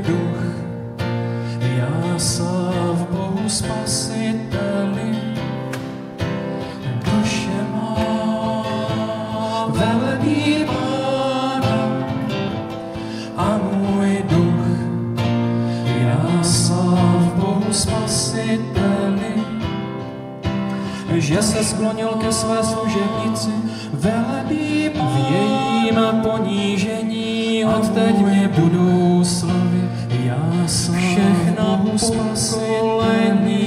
duch, já sám v Bohu Spasiteli. Duše má velebí Pána a můj duch, já sám v Bohu Spasiteli. Že se sklonil ke své služebnici, velebí Pána. V jejím ponížení odteď mě budou slavit, já sám všechna pokolení.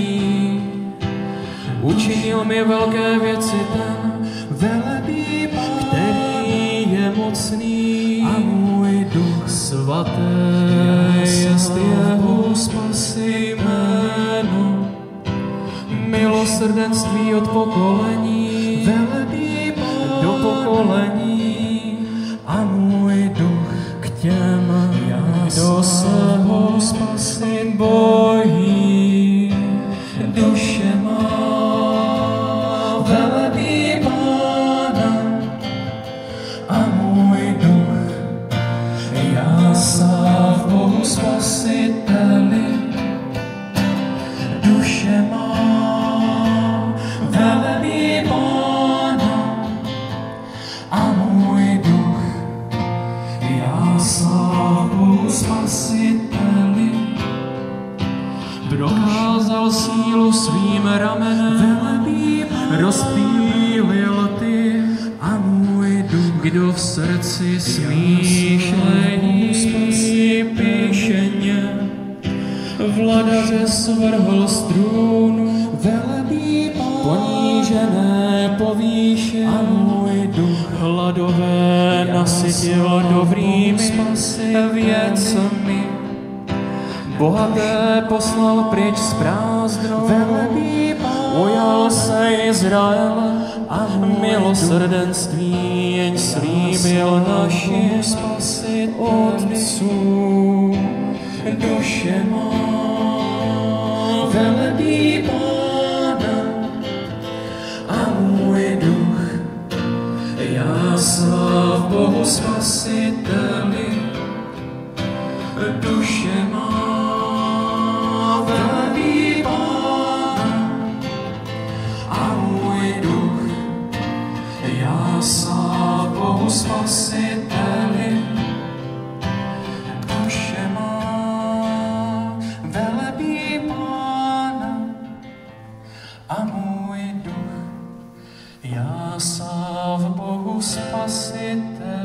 Učinil mi velké věci ten, velebí Pán, který je mocný a můj duch svaté jest jeho spasy jméno. Milosrdenství od pokolení, velebí Pán do pokolení a můj duch k těm, kdo se ho spasy bojí. Duše má velebí Pána a můj duch, já sám v Bohu Spasiteli. Duše má velebí Pána a můj duch, já sám v Bohu Spasiteli. Prokázal sílu svým ramenem, velebí Pán, rozptýlil ty a můj duch, kdo v srdci smýšlení píšeně, vladaře svrhl z trůnu, velebí Pán, ponížené povýšil a můj duch, hladové nasytil dobrými věcmi. Bohaté poslal pryč s prázdnou, velebí Pán, ujal se Izrael a milosrdenství jen slíbil našim otcům. Duše má velebí Pána a můj duch, já sám v Bohu Spasiteli. Duše má velebí Pána a můj duch, já sám v Bohu Spasiteli. Duše má velebí Pána a můj duch, já sám v Bohu Spasiteli.